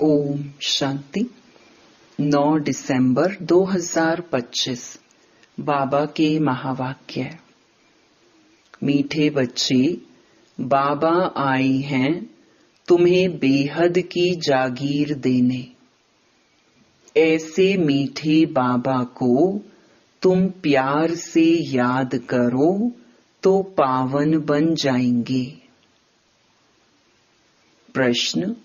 ओम शांति। 9 दिसंबर 2025 बाबा के महावाक्य। मीठे बच्चे, बाबा आए हैं तुम्हें बेहद की जागीर देने। ऐसे मीठे बाबा को तुम प्यार से याद करो तो पावन बन जाएंगे। प्रश्न: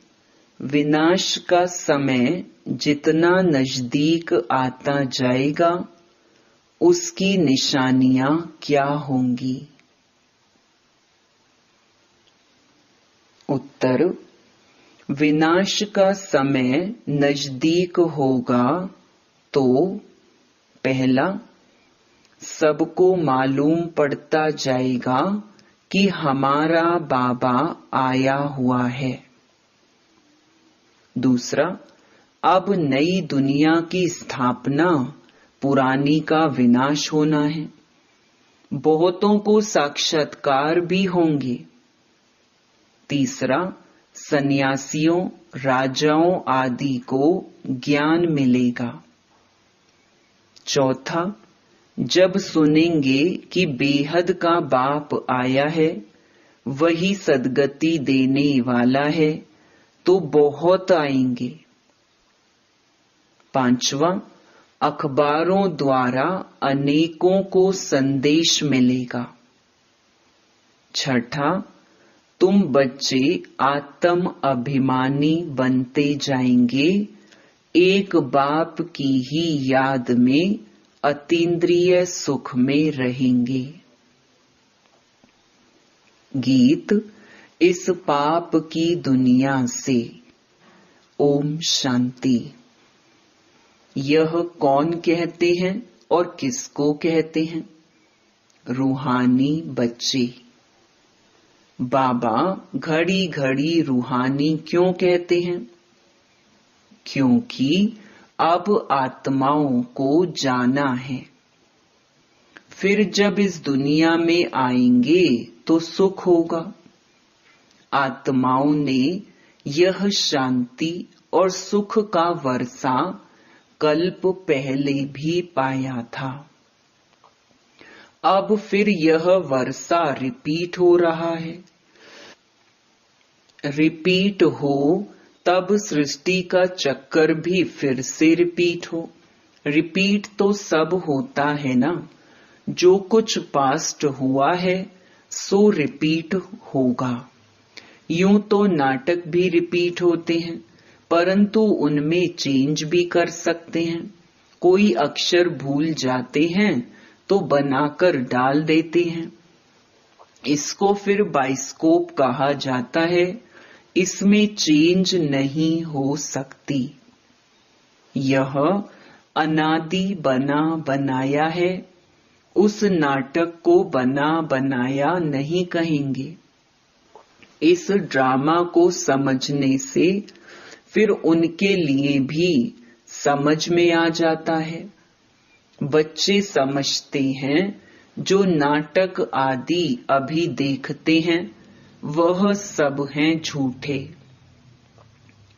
विनाश का समय जितना नजदीक आता जाएगा उसकी निशानियां क्या होंगी? उत्तर: विनाश का समय नजदीक होगा तो पहला, सबको मालूम पड़ता जाएगा कि हमारा बाबा आया हुआ है। दूसरा, अब नई दुनिया की स्थापना, पुरानी का विनाश होना है। बहुतों को साक्षात्कार भी होंगे। तीसरा, सन्यासियों, राजाओं आदि को ज्ञान मिलेगा। चौथा, जब सुनेंगे कि बेहद का बाप आया है, वही सद्गति देने वाला है, तो बहुत आएंगे। पांचवा, अखबारों द्वारा अनेकों को संदेश मिलेगा। छठा, तुम बच्चे आत्म अभिमानी बनते जाएंगे, एक बाप की ही याद में अतीन्द्रिय सुख में रहेंगे। गीत: इस पाप की दुनिया से। ओम शांति। यह कौन कहते हैं और किसको कहते हैं? रूहानी बच्चे। बाबा घड़ी घड़ी रूहानी क्यों कहते हैं? क्योंकि अब आत्माओं को जाना है। फिर जब इस दुनिया में आएंगे तो सुख होगा। आत्माओं ने यह शांति और सुख का वर्षा कल्प पहले भी पाया था। अब फिर यह वर्षा रिपीट हो रहा है। रिपीट हो तब सृष्टि का चक्कर भी फिर से रिपीट हो। रिपीट तो सब होता है ना। जो कुछ पास्ट हुआ है सो रिपीट होगा। यूं तो नाटक भी रिपीट होते हैं, परंतु उनमें चेंज भी कर सकते हैं। कोई अक्षर भूल जाते हैं तो बनाकर डाल देते हैं। इसको फिर बाइस्कोप कहा जाता है। इसमें चेंज नहीं हो सकती। यह अनादि बना बनाया है। उस नाटक को बना बनाया नहीं कहेंगे। इस ड्रामा को समझने से फिर उनके लिए भी समझ में आ जाता है। बच्चे समझते हैं जो नाटक आदि अभी देखते हैं वह सब हैं झूठे।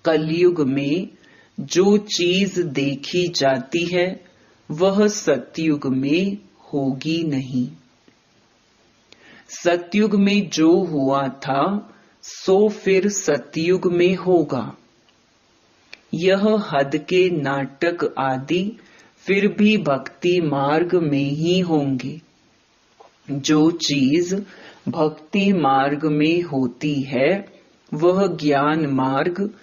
कलयुग में जो चीज देखी जाती है वह सतयुग में होगी नहीं। सतयुग में जो हुआ था सो फिर सतयुग में होगा। यह हद के नाटक आदि फिर भी भक्ति मार्ग में ही होंगे। जो चीज भक्ति मार्ग में होती है वह ज्ञान मार्ग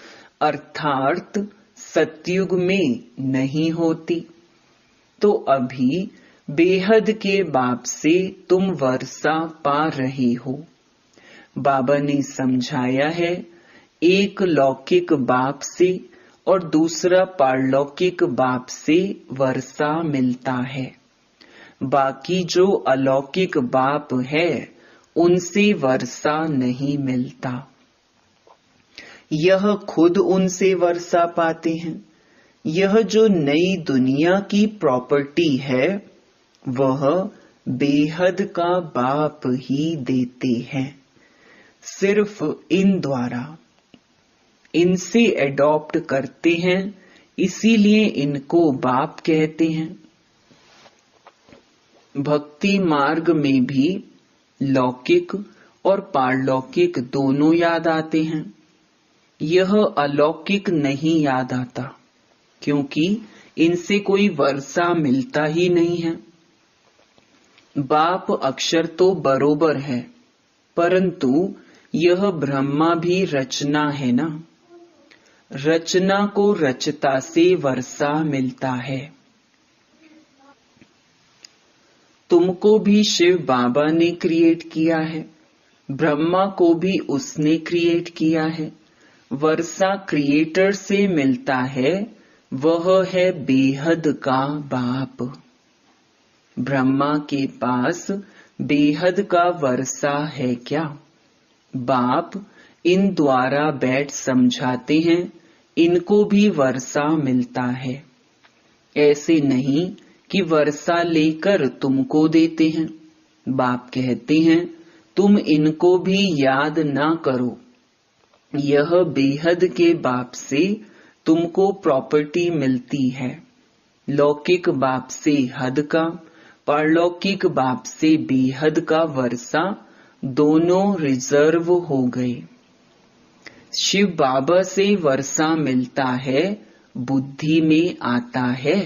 अर्थात सतयुग में नहीं होती। तो अभी बेहद के बाप से तुम वर्षा पा रहे हो। बाबा ने समझाया है, एक लौकिक बाप से और दूसरा पारलौकिक बाप से वर्षा मिलता है। बाकी जो अलौकिक बाप है उनसे वर्षा नहीं मिलता। यह खुद उनसे वर्षा पाते हैं। यह जो नई दुनिया की प्रॉपर्टी है वह बेहद का बाप ही देते हैं। सिर्फ इन द्वारा इनसे एडॉप्ट करते हैं, इसीलिए इनको बाप कहते हैं। भक्ति मार्ग में भी लौकिक और पारलौकिक दोनों याद आते हैं। यह अलौकिक नहीं याद आता, क्योंकि इनसे कोई वर्षा मिलता ही नहीं है। बाप अक्षर तो बरोबर है, परंतु यह ब्रह्मा भी रचना है ना। रचना को रचता से वर्षा मिलता है। तुमको भी शिव बाबा ने क्रिएट किया है, ब्रह्मा को भी उसने क्रिएट किया है। वर्षा क्रिएटर से मिलता है, वह है बेहद का बाप। ब्रह्मा के पास बेहद का वर्षा है क्या? बाप इन द्वारा बैठ समझाते हैं, इनको भी वर्षा मिलता है। ऐसे नहीं कि वर्षा लेकर तुमको देते हैं। बाप कहते हैं तुम इनको भी याद ना करो। यह बेहद के बाप से तुमको प्रॉपर्टी मिलती है। लौकिक बाप से हद का, पारलौकिक बाप से बेहद का वर्षा दोनों रिजर्व हो गए। शिव बाबा से वर्षा मिलता है, बुद्धि में आता है।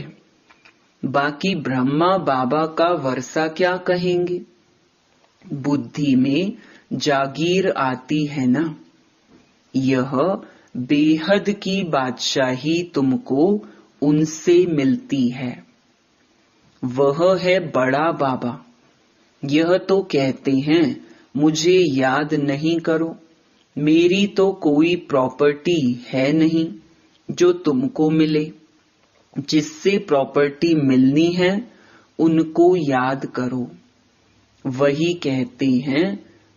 बाकी ब्रह्मा बाबा का वर्षा क्या कहेंगे? बुद्धि में जागीर आती है ना। यह बेहद की बादशाही तुमको उनसे मिलती है। वह है बड़ा बाबा। यह तो कहते हैं मुझे याद नहीं करो, मेरी तो कोई प्रॉपर्टी है नहीं जो तुमको मिले। जिससे प्रॉपर्टी मिलनी है उनको याद करो। वही कहते हैं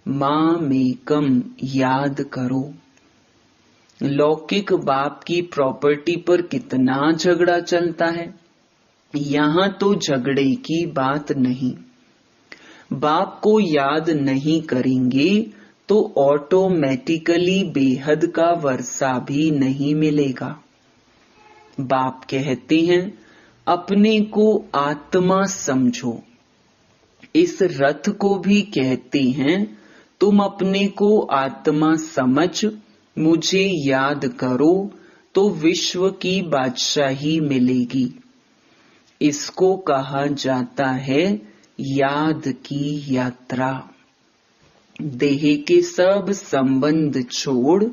मां मेकम याद करो। लौकिक बाप की प्रॉपर्टी पर कितना झगड़ा चलता है। यहाँ तो झगड़े की बात नहीं। बाप को याद नहीं करेंगे तो ऑटोमेटिकली बेहद का वर्षा भी नहीं मिलेगा। बाप कहते हैं अपने को आत्मा समझो। इस रथ को भी कहते हैं तुम अपने को आत्मा समझ मुझे याद करो तो विश्व की बादशाही मिलेगी। इसको कहा जाता है याद की यात्रा। देह के सब संबंध छोड़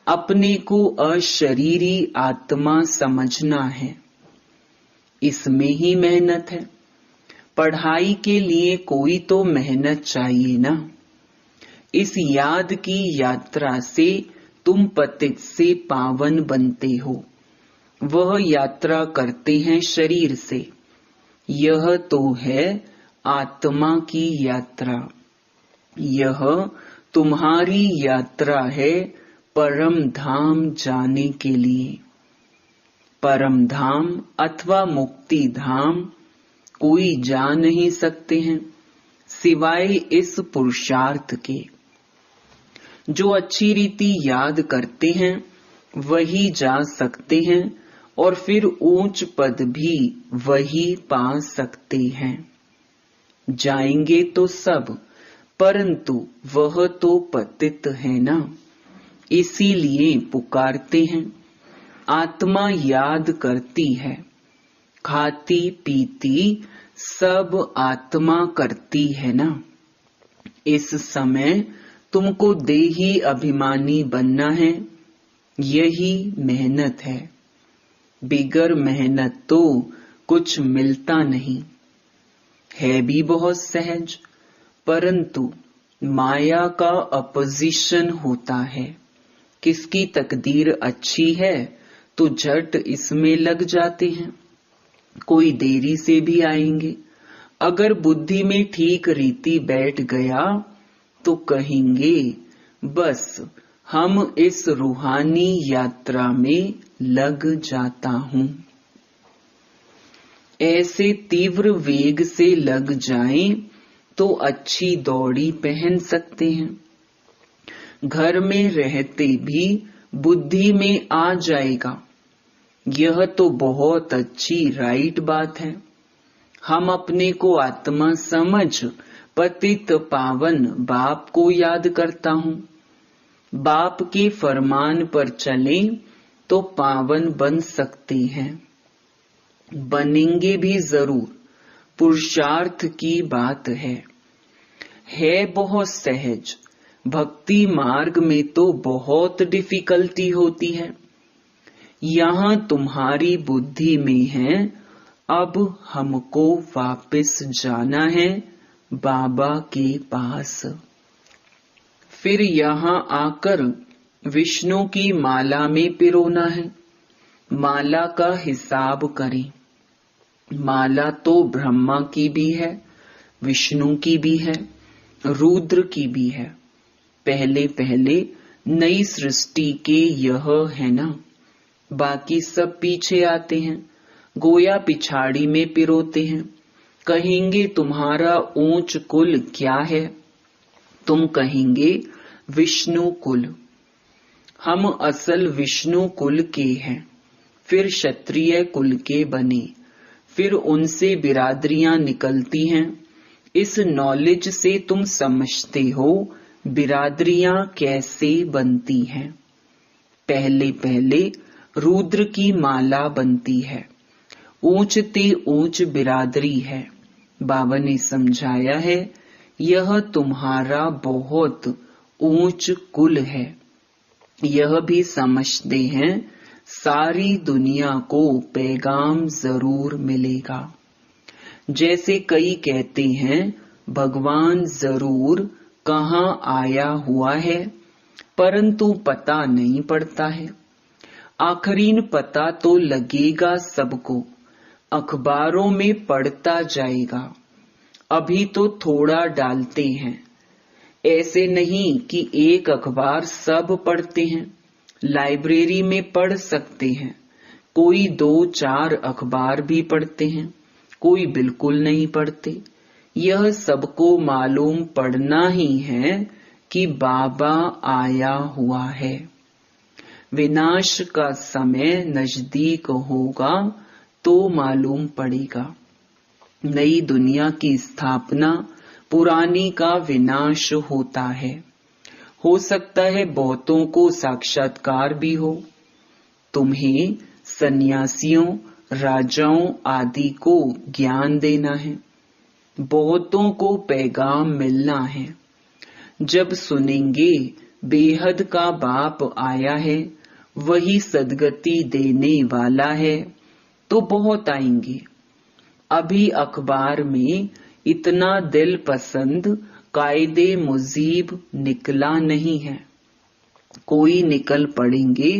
अपने को अशरीरी आत्मा समझना है। इसमें ही मेहनत है। पढ़ाई के लिए कोई तो मेहनत चाहिए ना। इस याद की यात्रा से तुम पतित से पावन बनते हो। वह यात्रा करते हैं शरीर से। यह तो है आत्मा की यात्रा। यह तुम्हारी यात्रा है परम धाम जाने के लिए। परम धाम अथवा मुक्ति धाम कोई जा नहीं सकते हैं सिवाय इस पुरुषार्थ के। जो अच्छी रीति याद करते हैं वही जा सकते हैं और फिर ऊंच पद भी वही पा सकते हैं। जाएंगे तो सब, परंतु वह तो पतित है ना, इसीलिए पुकारते हैं। आत्मा याद करती है, खाती पीती सब आत्मा करती है ना। इस समय तुमको देही अभिमानी बनना है, यही मेहनत है। बिगर मेहनत तो कुछ मिलता नहीं। है भी बहुत सहज, परंतु माया का अपोजिशन होता है। किसकी तकदीर अच्छी है तो झट इसमें लग जाते हैं। कोई देरी से भी आएंगे। अगर बुद्धि में ठीक रीति बैठ गया तो कहेंगे बस हम इस रूहानी यात्रा में लग जाता हूं। ऐसे तीव्र वेग से लग जाएं तो अच्छी दौड़ी पहन सकते हैं। घर में रहते भी बुद्धि में आ जाएगा। यह तो बहुत अच्छी राइट बात है। हम अपने को आत्मा समझ पतित पावन बाप को याद करता हूँ। बाप के फरमान पर चलें तो पावन बन सकते हैं, बनेंगे भी जरूर। पुरुषार्थ की बात है बहुत सहज। भक्ति मार्ग में तो बहुत डिफिकल्टी होती है। यहाँ तुम्हारी बुद्धि में है अब हमको वापस जाना है बाबा के पास। फिर यहाँ आकर विष्णु की माला में पिरोना है। माला का हिसाब करें। माला तो ब्रह्मा की भी है, विष्णु की भी है, रुद्र की भी है। पहले पहले नई सृष्टि के यह है ना, बाकी सब पीछे आते हैं, गोया पिछाड़ी में पिरोते हैं। कहेंगे तुम्हारा ऊंच कुल क्या है? तुम कहेंगे विष्णु कुल। हम असल विष्णु कुल के हैं, फिर क्षत्रिय कुल के बने, फिर उनसे बिरादरियां निकलती हैं। इस नॉलेज से तुम समझते हो बिरादरियां कैसे बनती हैं। पहले पहले रुद्र की माला बनती है, ऊंचते ऊंच बिरादरी है। बाबा ने समझाया है यह तुम्हारा बहुत ऊंच कुल है। यह भी समझते हैं सारी दुनिया को पैगाम जरूर मिलेगा। जैसे कई कहते हैं भगवान जरूर कहाँ आया हुआ है, परंतु पता नहीं पड़ता है। आखिरीन पता तो लगेगा सबको, अखबारों में पढ़ता जाएगा। अभी तो थोड़ा डालते हैं, ऐसे नहीं कि एक अखबार सब पढ़ते हैं। लाइब्रेरी में पढ़ सकते हैं, कोई 2-4 अखबार भी पढ़ते हैं, कोई बिल्कुल नहीं पढ़ते। यह सबको मालूम पड़ना ही है कि बाबा आया हुआ है। विनाश का समय नजदीक होगा तो मालूम पड़ेगा। नई दुनिया की स्थापना, पुरानी का विनाश होता है। हो सकता है बहुतों को साक्षात्कार भी हो। तुम्हें सन्यासियों, राजाओं आदि को ज्ञान देना है, बहुतों को पैगाम मिलना है। जब सुनेंगे बेहद का बाप आया है, वही सदगति देने वाला है, तो बहुत आएंगे। अभी अखबार में इतना दिल पसंद कायदे मुजीब निकला नहीं है। कोई निकल पड़ेंगे,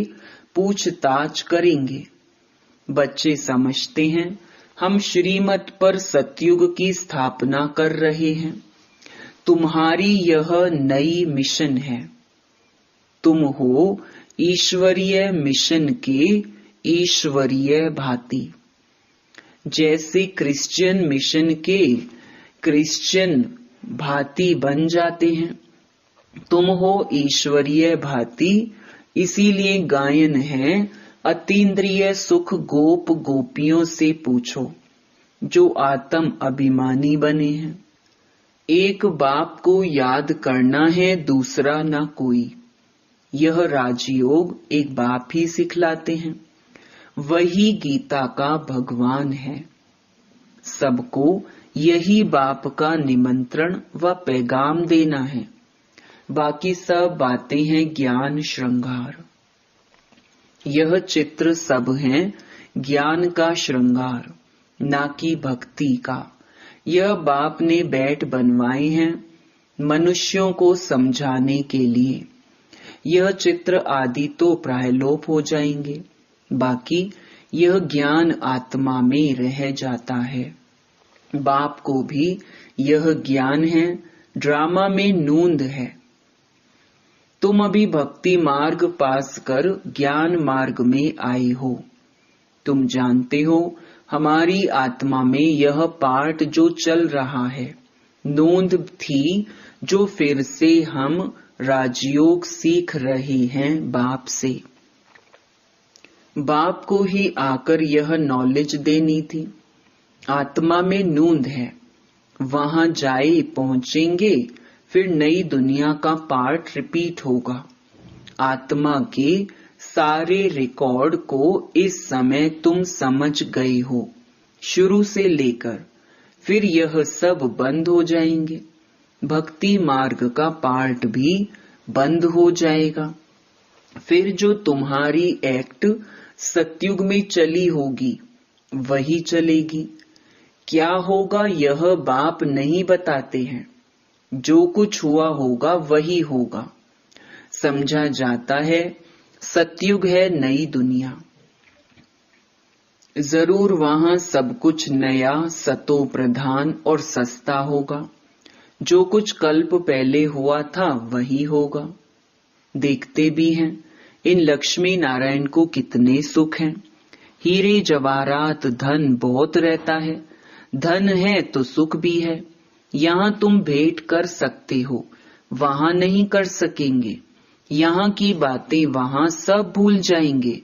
पूछताछ करेंगे। बच्चे समझते हैं हम श्रीमत पर सतयुग की स्थापना कर रहे हैं। तुम्हारी यह नई मिशन है। तुम हो ईश्वरीय मिशन के ईश्वरीय भांति। जैसे क्रिश्चियन मिशन के क्रिश्चियन भांति बन जाते हैं, तुम हो ईश्वरीय भांति। इसीलिए गायन है अतीन्द्रिय सुख गोप गोपियों से पूछो, जो आत्म अभिमानी बने हैं। एक बाप को याद करना है, दूसरा ना कोई। यह राजयोग एक बाप ही सिखलाते हैं। वही गीता का भगवान है। सबको यही बाप का निमंत्रण व पैगाम देना है। बाकी सब बातें हैं ज्ञान श्रृंगार। यह चित्र सब हैं ज्ञान का श्रृंगार, ना कि भक्ति का। यह बाप ने बैठ बनवाए हैं मनुष्यों को समझाने के लिए। यह चित्र आदि तो प्रायलोप हो जाएंगे, बाकी यह ज्ञान आत्मा में रह जाता है। बाप को भी यह ज्ञान है, ड्रामा में नूंद है। तुम अभी भक्ति मार्ग पास कर ज्ञान मार्ग में आए हो। तुम जानते हो हमारी आत्मा में यह पाठ जो चल रहा है, नोंद थी जो फिर से हम राजयोग सीख रहे हैं बाप से। बाप को ही आकर यह नॉलेज देनी थी। आत्मा में नूंद है, वहां जाए पहुंचेंगे, फिर नई दुनिया का पार्ट रिपीट होगा। आत्मा के सारे रिकॉर्ड को इस समय तुम समझ गए हो, शुरू से लेकर, फिर यह सब बंद हो जाएंगे। भक्ति मार्ग का पार्ट भी बंद हो जाएगा। फिर जो तुम्हारी एक्ट सतयुग में चली होगी वही चलेगी। क्या होगा यह बाप नहीं बताते हैं, जो कुछ हुआ होगा वही होगा। समझा जाता है सतयुग है नई दुनिया। जरूर वहां सब कुछ नया, सतो प्रधान और सस्ता होगा। जो कुछ कल्प पहले हुआ था वही होगा। देखते भी हैं इन लक्ष्मी नारायण को कितने सुख हैं। हीरे जवाहरात धन बहुत रहता है। धन है तो सुख भी है। यहाँ तुम भेंट कर सकते हो, वहां नहीं कर सकेंगे। यहाँ की बातें वहां सब भूल जाएंगे।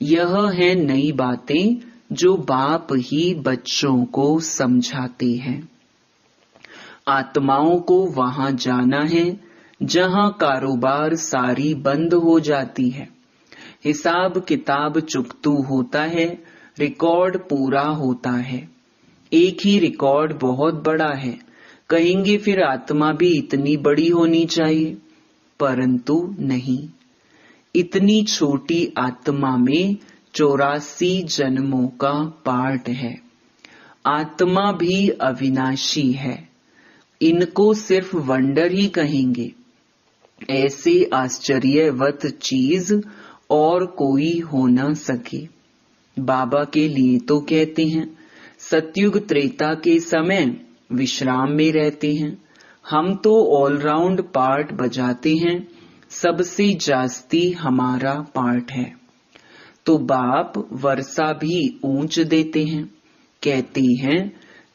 यह है नई बातें जो बाप ही बच्चों को समझाते हैं। आत्माओं को वहां जाना है जहां कारोबार सारी बंद हो जाती है। हिसाब किताब चुकतू होता है, रिकॉर्ड पूरा होता है। एक ही रिकॉर्ड बहुत बड़ा है, कहेंगे फिर आत्मा भी इतनी बड़ी होनी चाहिए, परंतु नहीं। इतनी छोटी आत्मा में 84 जन्मों का पार्ट है। आत्मा भी अविनाशी है। इनको सिर्फ वंडर ही कहेंगे। ऐसे आश्चर्यवत चीज और कोई हो न सके। बाबा के लिए तो कहते हैं सतयुग त्रेता के समय विश्राम में रहते हैं। हम तो ऑलराउंड पार्ट बजाते हैं, सबसे जास्ती हमारा पार्ट है। तो बाप वर्षा भी ऊंच देते हैं, कहते हैं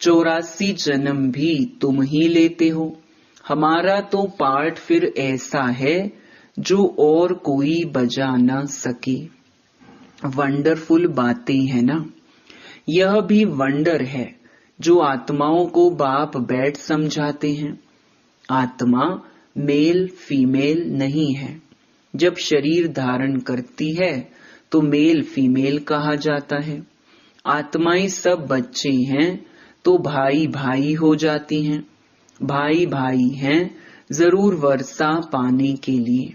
84 जन्म भी तुम ही लेते हो। हमारा तो पार्ट फिर ऐसा है जो और कोई बजा न सके। वंडरफुल बातें है ना। यह भी वंडर है जो आत्माओं को बाप बैठ समझाते हैं। आत्मा मेल फीमेल नहीं है। जब शरीर धारण करती है तो मेल फीमेल कहा जाता है। आत्माएं सब बच्चे हैं तो भाई भाई हो जाती हैं। भाई भाई हैं जरूर वर्षा पाने के लिए।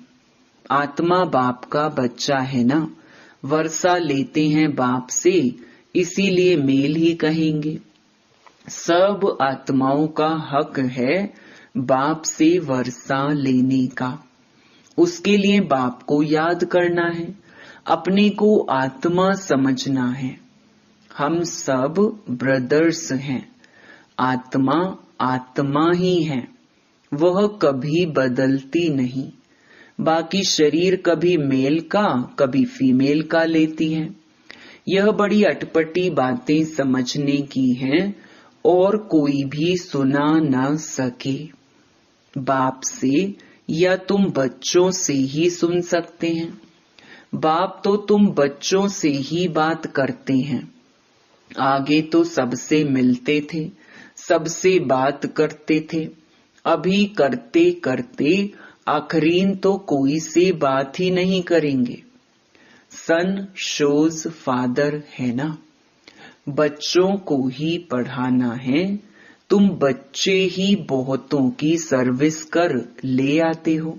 आत्मा बाप का बच्चा है ना, वर्षा लेते हैं बाप से, इसीलिए मेल ही कहेंगे। सब आत्माओं का हक है बाप से वर्षा लेने का। उसके लिए बाप को याद करना है, अपने को आत्मा समझना है। हम सब ब्रदर्स हैं। आत्मा आत्मा ही है, वह कभी बदलती नहीं। बाकी शरीर कभी मेल का कभी फीमेल का लेती है। यह बड़ी अटपटी बातें समझने की हैं और कोई भी सुना न सके। बाप से या तुम बच्चों से ही सुन सकते हैं। बाप तो तुम बच्चों से ही बात करते हैं। आगे तो सबसे मिलते थे, सबसे बात करते थे। अभी करते करते आखरीन तो कोई से बात ही नहीं करेंगे। सन शोज फादर है ना। बच्चों को ही पढ़ाना है। तुम बच्चे ही बहुतों की सर्विस कर ले आते हो।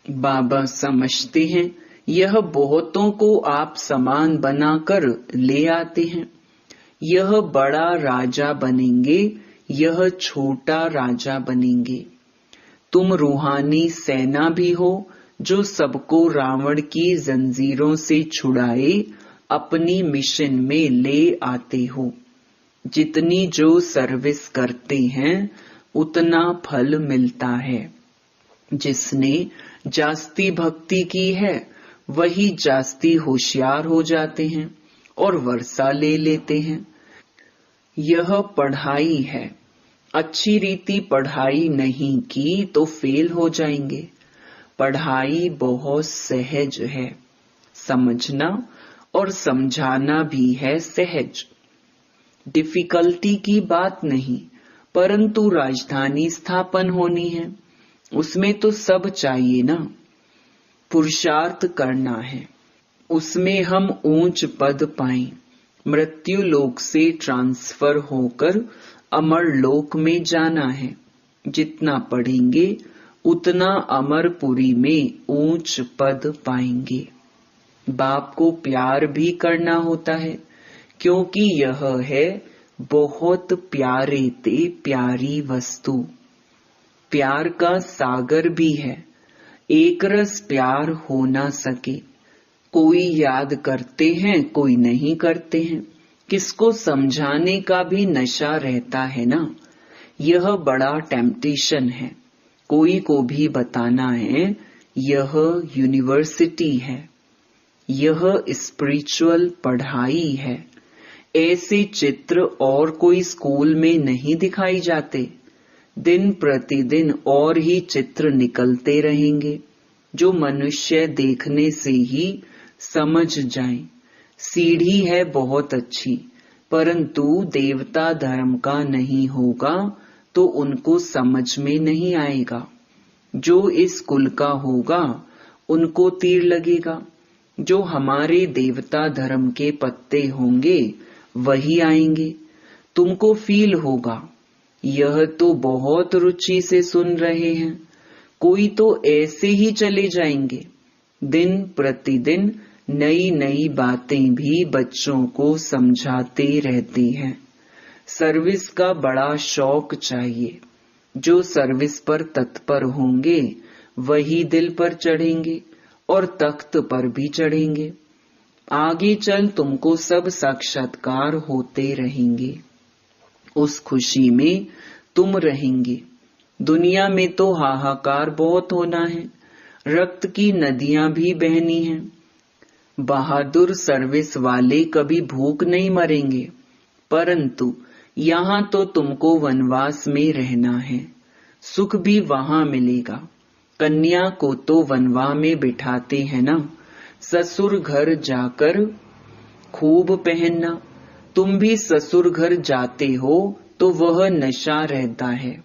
बाबा समझते हैं यह बहुतों को आप समान बनाकर ले आते हैं। यह बड़ा राजा बनेंगे, यह छोटा राजा बनेंगे। तुम रूहानी सेना भी हो जो सबको रावण की जंजीरों से छुड़ाए अपनी मिशन में ले आते हो। जितनी जो सर्विस करते हैं उतना फल मिलता है। जिसने जास्ती भक्ति की है वही जास्ती होशियार हो जाते हैं और वर्षा ले लेते हैं। यह पढ़ाई है। अच्छी रीति पढ़ाई नहीं की तो फेल हो जाएंगे। पढ़ाई बहुत सहज है, समझना और समझाना भी है सहज। डिफिकल्टी की बात नहीं, परंतु राजधानी स्थापन होनी है, उसमें तो सब चाहिए ना। पुरुषार्थ करना है, उसमें हम ऊंच पद पाएं, मृत्यु लोक से ट्रांसफर होकर अमर लोक में जाना है। जितना पढ़ेंगे उतना अमरपुरी में ऊंच पद पाएंगे। बाप को प्यार भी करना होता है, क्योंकि यह है बहुत प्यारे ते प्यारी वस्तु। प्यार का सागर भी है, एक रस प्यार हो ना सके। कोई याद करते हैं, कोई नहीं करते हैं, किसको समझाने का भी नशा रहता है ना। यह बड़ा टेम्पटेशन है। कोई को भी बताना है यह यूनिवर्सिटी है, यह स्पिरिचुअल पढ़ाई है। ऐसे चित्र और कोई स्कूल में नहीं दिखाई जाते। दिन प्रतिदिन और ही चित्र निकलते रहेंगे, जो मनुष्य देखने से ही समझ जाए। सीढ़ी है बहुत अच्छी, परंतु देवता धर्म का नहीं होगा तो उनको समझ में नहीं आएगा। जो इस कुल का होगा उनको तीर लगेगा। जो हमारे देवता धर्म के पत्ते होंगे वही आएंगे। तुमको फील होगा, यह तो बहुत रुचि से सुन रहे हैं। कोई तो ऐसे ही चले जाएंगे। दिन प्रतिदिन नई नई बातें भी बच्चों को समझाते रहते हैं। सर्विस का बड़ा शौक चाहिए। जो सर्विस पर तत्पर होंगे वही दिल पर चढ़ेंगे और तख्त पर भी चढ़ेंगे। आगे चल तुमको सब साक्षात्कार होते रहेंगे। उस खुशी में तुम रहेंगे। दुनिया में तो हाहाकार बहुत होना है, रक्त की नदियां भी बहनी हैं। बहादुर सर्विस वाले कभी भूख नहीं मरेंगे, परंतु यहाँ तो तुमको वनवास में रहना है। सुख भी वहां मिलेगा। कन्या को तो वनवा में बिठाते हैं ना, ससुर घर जाकर खूब पहनना। तुम भी ससुर घर जाते हो तो वह नशा रहता है,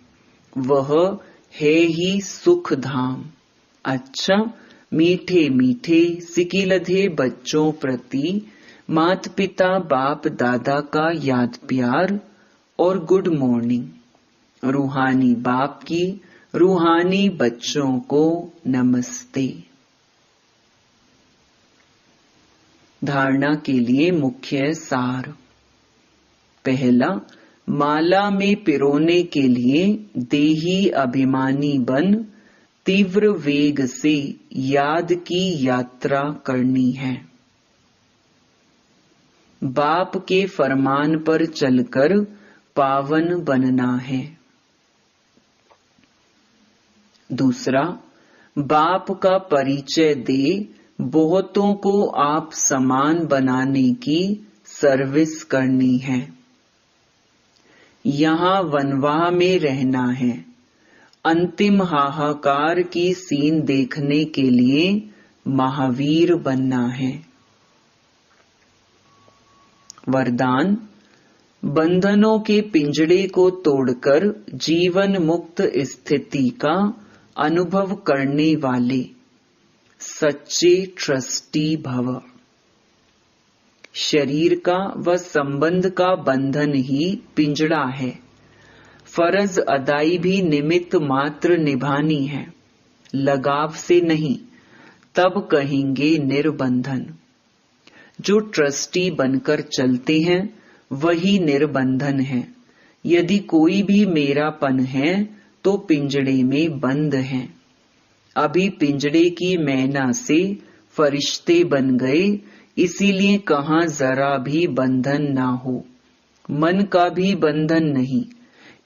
वह है ही सुख धाम। अच्छा, मीठे मीठे सिकिलधे बच्चों प्रति मात पिता बाप दादा का याद प्यार और गुड मॉर्निंग। रूहानी बाप की रूहानी बच्चों को नमस्ते। धारणा के लिए मुख्य सार। पहला, माला में पिरोने के लिए देही अभिमानी बन तीव्र वेग से याद की यात्रा करनी है। बाप के फरमान पर चलकर पावन बनना है। दूसरा, बाप का परिचय दे बहुतों को आप समान बनाने की सर्विस करनी है। यहाँ वनवाह में रहना है। अंतिम हाहाकार की सीन देखने के लिए महावीर बनना है। वरदान, बंधनों के पिंजड़े को तोड़कर जीवन मुक्त स्थिति का अनुभव करने वाले सच्चे ट्रस्टी भव। शरीर का व संबंध का बंधन ही पिंजड़ा है। फर्ज अदाई भी निमित्त मात्र निभानी है, लगाव से नहीं, तब कहेंगे निर्बंधन। जो ट्रस्टी बनकर चलते हैं वही निर्बंधन है। यदि कोई भी मेरापन है तो पिंजड़े में बंद है। अभी पिंजड़े की मैना से फरिश्ते बन गए, इसीलिए कहाँ जरा भी बंधन ना हो। मन का भी बंधन नहीं,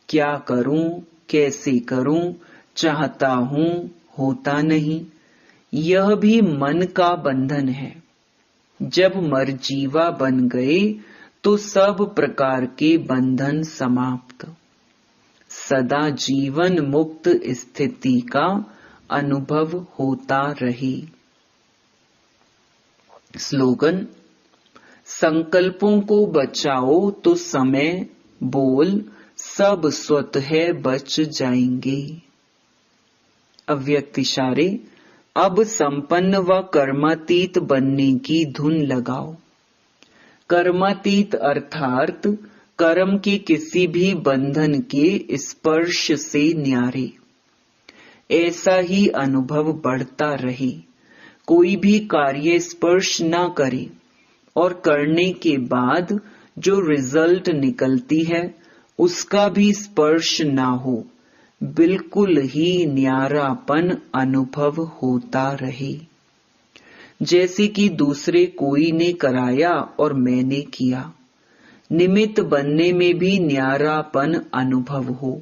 क्या करूं, कैसे करूं, चाहता हूं, होता नहीं, यह भी मन का बंधन है। जब मरजीवा बन गए तो सब प्रकार के बंधन समाप्त। सदा जीवन मुक्त स्थिति का अनुभव होता रहे। स्लोगन: संकल्पों को बचाओ तो समय, बोल सब स्वतः बच जाएंगे। अव्यक्त इशारे: अब संपन्न व कर्मातीत बनने की धुन लगाओ। कर्मातीत अर्थात कर्म के किसी भी बंधन के स्पर्श से न्यारे। ऐसा ही अनुभव बढ़ता रहे, कोई भी कार्य स्पर्श ना करे और करने के बाद जो रिजल्ट निकलती है उसका भी स्पर्श ना हो, बिल्कुल ही न्यारापन अनुभव होता रहे। जैसे कि दूसरे कोई ने कराया और मैंने किया, निमित्त बनने में भी न्यारापन अनुभव हो।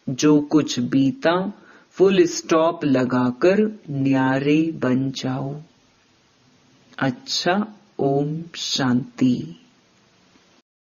जो कुछ बीता फुल स्टॉप लगाकर न्यारे बन जाओ। अच्छा, ओम शांति।